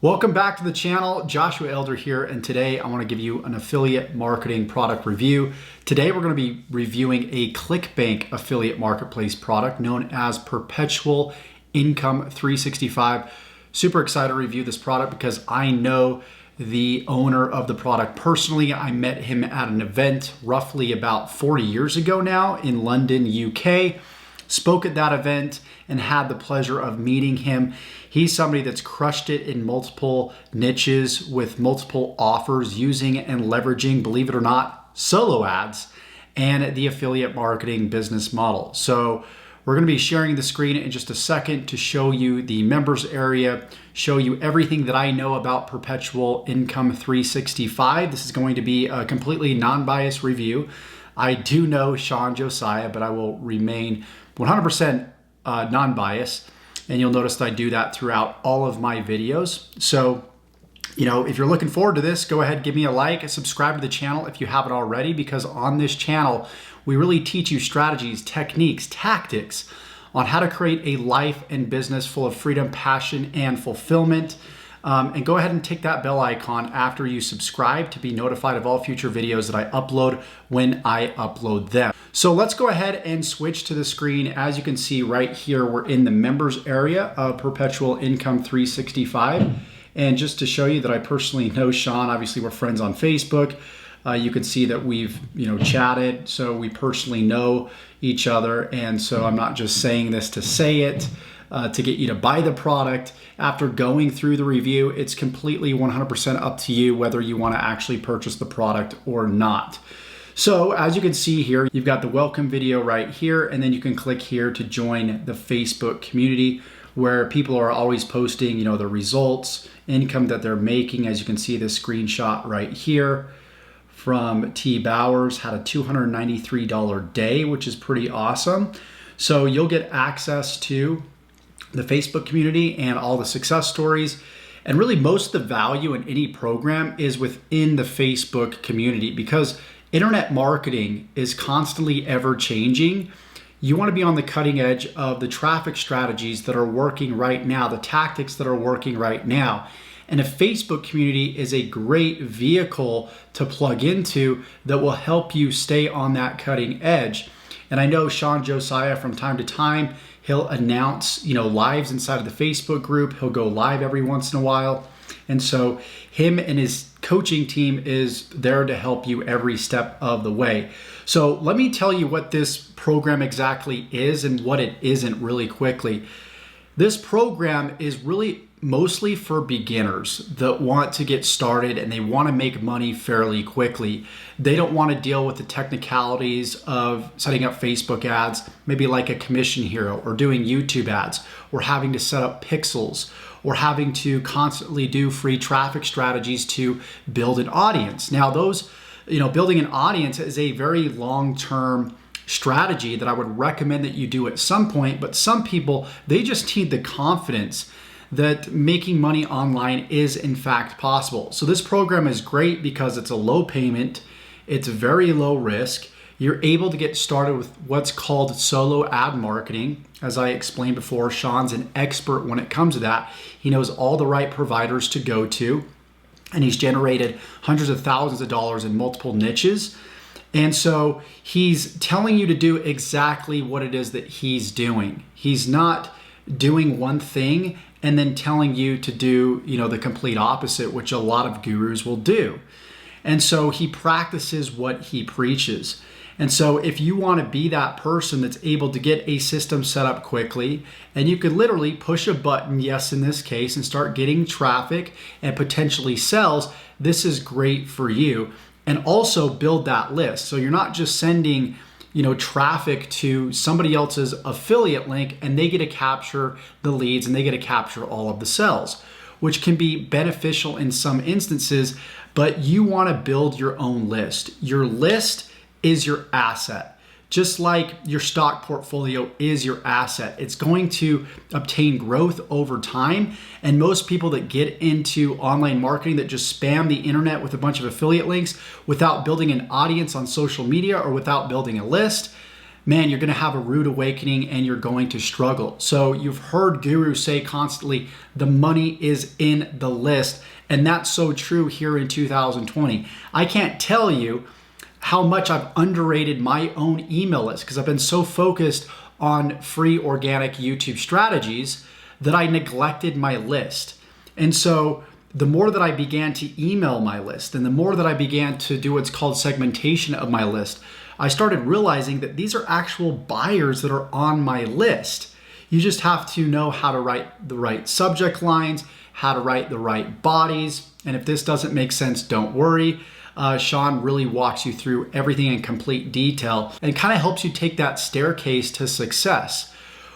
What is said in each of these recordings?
Welcome back to the channel. Joshua Elder here, and today I want to give you an affiliate marketing product review. Today we're going to be reviewing a Clickbank affiliate marketplace product known as Perpetual Income 365. Super excited to review this product because I know the owner of the product personally. I met him at an event roughly about 40 years ago now in London, UK. Spoke at that event and had the pleasure of meeting him. He's somebody that's crushed it in multiple niches with multiple offers using and leveraging, believe it or not, solo ads and the affiliate marketing business model. So we're going to be sharing the screen in just a second to show you the members area, show you everything that I know about Perpetual Income 365. This is going to be a completely non-biased review. I do know Sean Josiah, but I will remain 100% non-biased. And you'll notice that I do that throughout all of my videos. So, if you're looking forward to this, go ahead, give me a like and subscribe to the channel if you haven't already, because on this channel, we really teach you strategies, techniques, tactics on how to create a life and business full of freedom, passion, and fulfillment. And go ahead and tick that bell icon after you subscribe to be notified of all future videos that I upload when I upload them. So let's go ahead and switch to the screen. As you can see right here, we're in the members area of Perpetual Income 365. And just to show you that I personally know Sean, obviously we're friends on Facebook. You can see that we've chatted, so we personally know each other. And so I'm not just saying this to say it, to get you to buy the product. After going through the review, it's completely 100% up to you whether you want to actually purchase the product or not. So as you can see here, you've got the welcome video right here, and then you can click here to join the Facebook community where people are always posting, the results, income that they're making. As you can see this screenshot right here from T. Bowers, had a $293 day, which is pretty awesome. So you'll get access to the Facebook community and all the success stories. And really most of the value in any program is within the Facebook community, because internet marketing is constantly ever changing. You want to be on the cutting edge of the traffic strategies that are working right now, the tactics that are working right now. And a Facebook community is a great vehicle to plug into that will help you stay on that cutting edge. And I know Sean Josiah from time to time, he'll announce, lives inside of the Facebook group. He'll go live every once in a while. And so him and his coaching team is there to help you every step of the way. So let me tell you what this program exactly is and what it isn't really quickly. This program is really mostly for beginners that want to get started and they want to make money fairly quickly. They don't want to deal with the technicalities of setting up Facebook ads, maybe like a commission hero, or doing YouTube ads, or having to set up pixels, or having to constantly do free traffic strategies to build an audience. Now those, building an audience is a very long-term strategy that I would recommend that you do at some point, but some people, they just need the confidence that making money online is in fact possible. So this program is great because it's a low payment, it's very low risk. You're able to get started with what's called solo ad marketing. As I explained before, Sean's an expert when it comes to that. He knows all the right providers to go to, and he's generated hundreds of thousands of dollars in multiple niches. And so he's telling you to do exactly what it is that he's doing. He's not doing one thing and then telling you to do, the complete opposite, which a lot of gurus will do. And so he practices what he preaches. And so if you want to be that person that's able to get a system set up quickly, and you could literally push a button, yes, in this case, and start getting traffic and potentially sales, this is great for you. And also build that list. So you're not just sending traffic to somebody else's affiliate link and they get to capture the leads and they get to capture all of the sales, which can be beneficial in some instances, but you want to build your own list. Your list is your asset. Just like your stock portfolio is your asset. It's going to obtain growth over time. And most people that get into online marketing that just spam the internet with a bunch of affiliate links without building an audience on social media or without building a list, man, you're going to have a rude awakening and you're going to struggle. So you've heard gurus say constantly, the money is in the list. And that's so true here in 2020. I can't tell you how much I've underrated my own email list because I've been so focused on free organic YouTube strategies that I neglected my list. And so the more that I began to email my list and the more that I began to do what's called segmentation of my list, I started realizing that these are actual buyers that are on my list. You just have to know how to write the right subject lines, how to write the right bodies. And if this doesn't make sense, don't worry. Sean really walks you through everything in complete detail and kind of helps you take that staircase to success.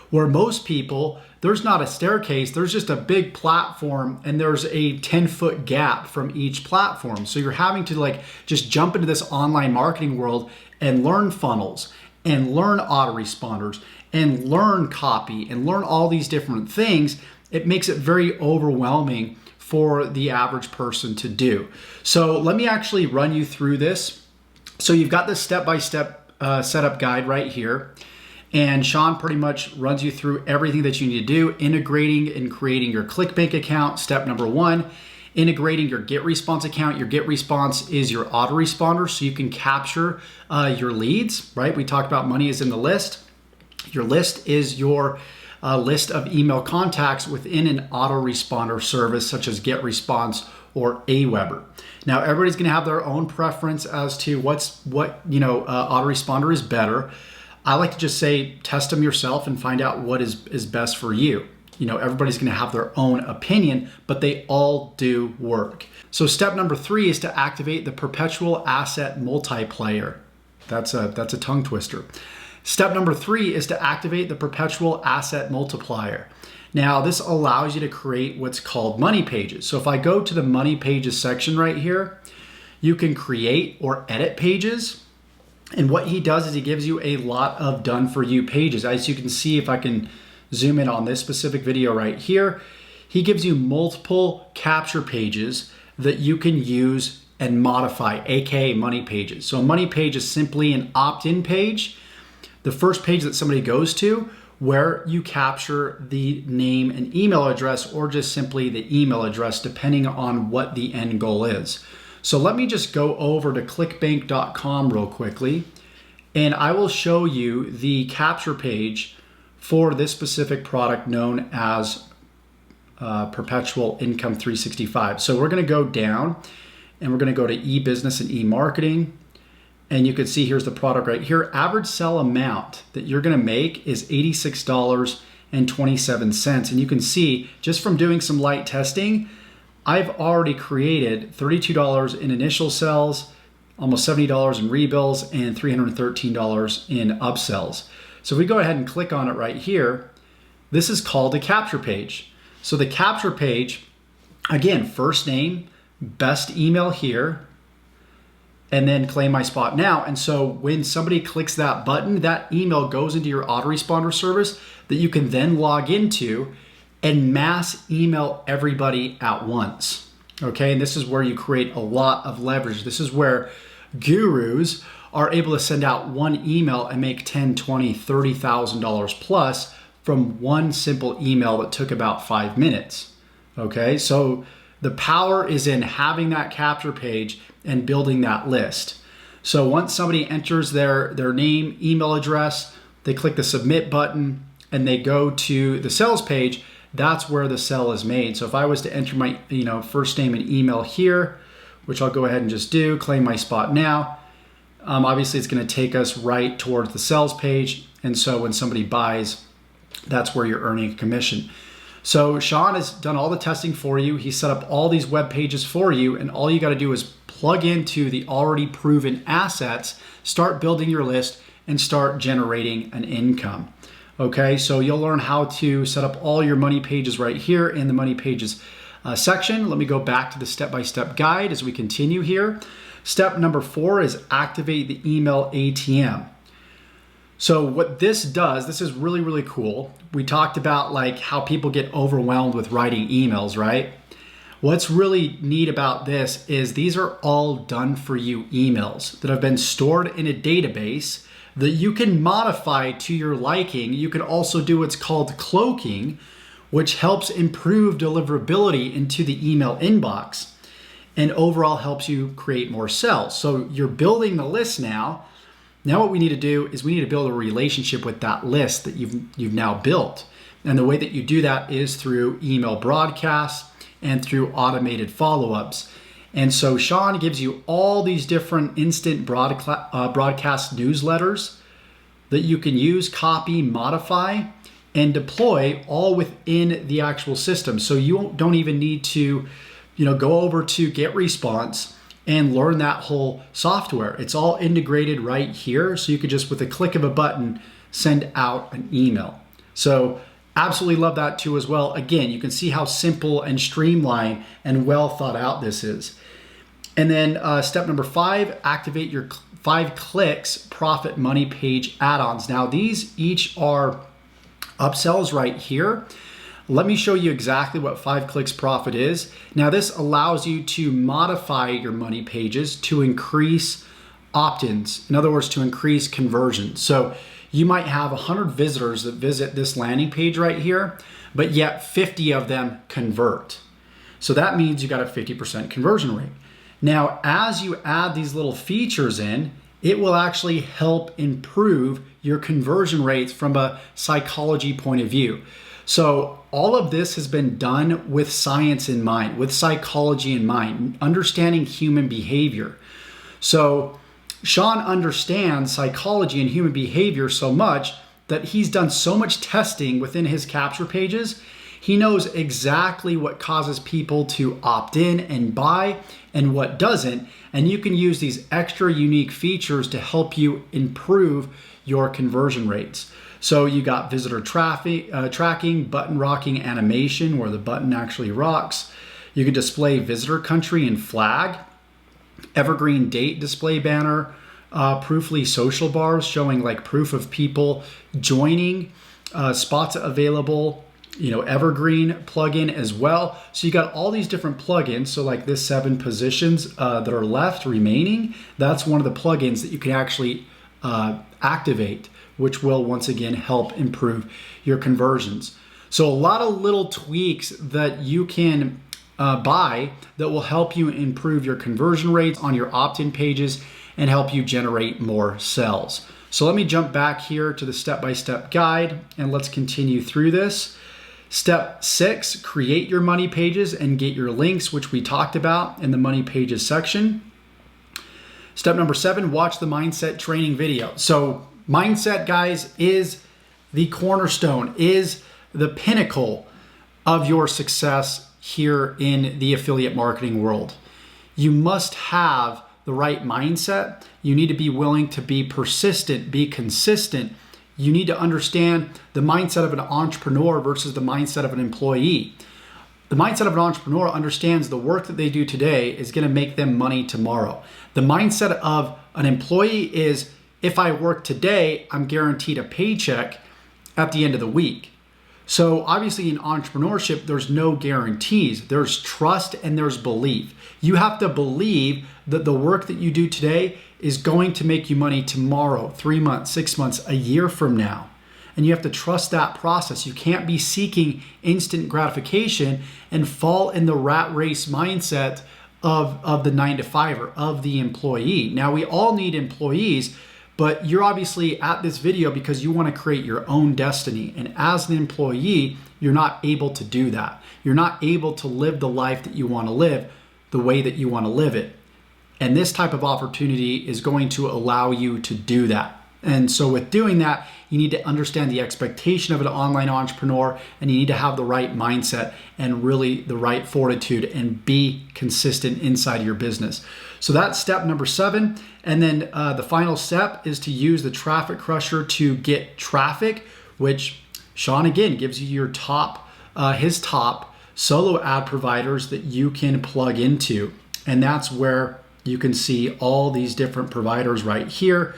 Where most people, there's not a staircase, there's just a big platform and there's a 10-foot gap from each platform. So you're having to just jump into this online marketing world and learn funnels and learn autoresponders and learn copy and learn all these different things. It makes it very overwhelming for the average person to do. So let me actually run you through this. So you've got this step-by-step setup guide right here. And Sean pretty much runs you through everything that you need to do, integrating and creating your Clickbank account. Step number 1, integrating your GetResponse account. Your GetResponse is your autoresponder, so you can capture your leads, right? We talked about money is in the list. Your list is your list of email contacts within an autoresponder service such as GetResponse or Aweber. Now, everybody's going to have their own preference as to what autoresponder is better. I like to just say test them yourself and find out what is best for you. Everybody's going to have their own opinion, but they all do work. So step number 3 is to activate the Perpetual Asset Multiplier. That's a tongue twister. Step number 3 is to activate the Perpetual Asset Multiplier. Now, this allows you to create what's called money pages. So if I go to the money pages section right here, you can create or edit pages. And what he does is he gives you a lot of done for you pages. As you can see, if I can zoom in on this specific video right here, he gives you multiple capture pages that you can use and modify, aka money pages. So a money page is simply an opt-in page, the first page that somebody goes to where you capture the name and email address or just simply the email address depending on what the end goal is. So let me just go over to clickbank.com real quickly, and I will show you the capture page for this specific product known as Perpetual Income 365. So we're going to go down and we're going to go to e-business and e-marketing. And you can see here's the product right here. Average sell amount that you're going to make is $86.27. And you can see just from doing some light testing, I've already created $32 in initial sales, almost $70 in rebills, and $313 in upsells. So if we go ahead and click on it right here, this is called a capture page. So the capture page, again, first name, best email here, and then claim my spot now. And so when somebody clicks that button, that email goes into your autoresponder service that you can then log into and mass email everybody at once. Okay, and this is where you create a lot of leverage. This is where gurus are able to send out one email and make $10,000, $20,000, $30,000 plus from one simple email that took about 5 minutes. Okay, so the power is in having that capture page and building that list. So once somebody enters their name, email address, they click the submit button and they go to the sales page, that's where the sell is made. So if I was to enter my first name and email here, which I'll go ahead and just do, claim my spot now, obviously it's going to take us right towards the sales page. And so when somebody buys, that's where you're earning a commission. So Sean has done all the testing for you. He set up all these web pages for you, and all you got to do is plug into the already proven assets, start building your list, and start generating an income. Okay, so you'll learn how to set up all your money pages right here in the money pages section. Let me go back to the step-by-step guide as we continue here. Step number 4 is activate the email ATM. So what this does, this is really, really cool. We talked about like how people get overwhelmed with writing emails, right? What's really neat about this is these are all done for you emails that have been stored in a database that you can modify to your liking. You can also do what's called cloaking, which helps improve deliverability into the email inbox and overall helps you create more sales. So you're building the list now. Now what we need to do is we need to build a relationship with that list that you've now built. And the way that you do that is through email broadcasts and through automated follow-ups. And so Sean gives you all these different instant broadcast newsletters that you can use, copy, modify, and deploy all within the actual system. So you don't even need to, go over to GetResponse and learn that whole software. It's all integrated right here. So you could just, with a click of a button, send out an email. So absolutely love that too as well. Again, you can see how simple and streamlined and well thought out this is. And then step number 5, activate your 5 clicks profit money page add-ons. Now these each are upsells right here. Let me show you exactly what 5 clicks profit is. Now this allows you to modify your money pages to increase opt-ins. In other words, to increase conversion. So you might have 100 visitors that visit this landing page right here, but yet 50 of them convert. So that means you got a 50% conversion rate. Now, as you add these little features in, it will actually help improve your conversion rates from a psychology point of view. So all of this has been done with science in mind, with psychology in mind, understanding human behavior. So Sean understands psychology and human behavior so much that he's done so much testing within his capture pages. He knows exactly what causes people to opt in and buy and what doesn't. And you can use these extra unique features to help you improve your conversion rates. So you got visitor tracking, button rocking animation where the button actually rocks. You can display visitor country and flag, evergreen date display banner, proofly social bars showing like proof of people joining, spots available, evergreen plugin as well. So you got all these different plugins. So like this 7 positions that are left remaining, that's one of the plugins that you can actually activate, which will once again help improve your conversions. So a lot of little tweaks that you can buy that will help you improve your conversion rates on your opt-in pages and help you generate more sales. So let me jump back here to the step-by-step guide and let's continue through this. Step 6, create your money pages and get your links, which we talked about in the money pages section. Step number 7, watch the mindset training video. So mindset, guys, is the cornerstone, is the pinnacle of your success here in the affiliate marketing world. You must have the right mindset. You need to be willing to be persistent, be consistent. You need to understand the mindset of an entrepreneur versus the mindset of an employee. The mindset of an entrepreneur understands the work that they do today is going to make them money tomorrow. The mindset of an employee is, if I work today, I'm guaranteed a paycheck at the end of the week. So obviously in entrepreneurship, there's no guarantees. There's trust and there's belief. You have to believe that the work that you do today is going to make you money tomorrow, 3 months, 6 months, a year from now. And you have to trust that process. You can't be seeking instant gratification and fall in the rat race mindset of the 9-to-5er, of the employee. Now, we all need employees, but you're obviously at this video because you want to create your own destiny. And as an employee, you're not able to do that. You're not able to live the life that you want to live the way that you want to live it. And this type of opportunity is going to allow you to do that. And so with doing that, you need to understand the expectation of an online entrepreneur, and you need to have the right mindset and really the right fortitude and be consistent inside your business. So that's step number 7. And then the final step is to use the traffic crusher to get traffic, which Sean again gives you your his top solo ad providers that you can plug into. And that's where you can see all these different providers right here.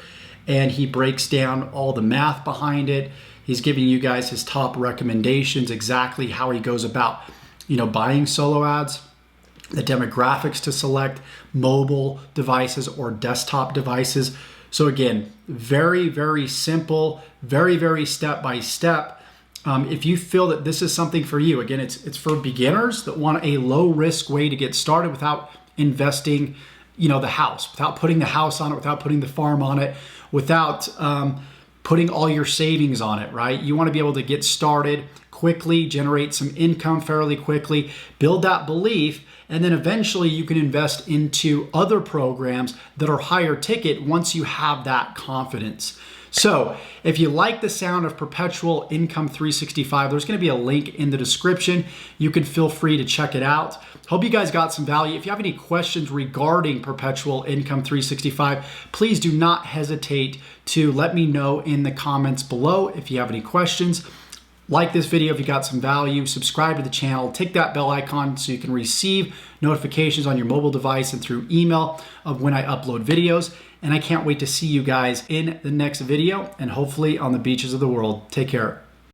And he breaks down all the math behind it. He's giving you guys his top recommendations, exactly how he goes about, buying solo ads, the demographics to select, mobile devices or desktop devices. So again, very, very simple, very, very step by step. If you feel that this is something for you, again, it's for beginners that want a low risk way to get started without investing, the house, without putting the house on it, without putting the farm on it, without putting all your savings on it, right? You want to be able to get started quickly, generate some income fairly quickly, build that belief, and then eventually you can invest into other programs that are higher ticket once you have that confidence. So if you like the sound of Perpetual Income 365, there's going to be a link in the description. You can feel free to check it out. Hope you guys got some value. If you have any questions regarding Perpetual Income 365, please do not hesitate to let me know in the comments below if you have any questions. Like this video if you got some value, subscribe to the channel, tick that bell icon so you can receive notifications on your mobile device and through email of when I upload videos. And I can't wait to see you guys in the next video and hopefully on the beaches of the world. Take care.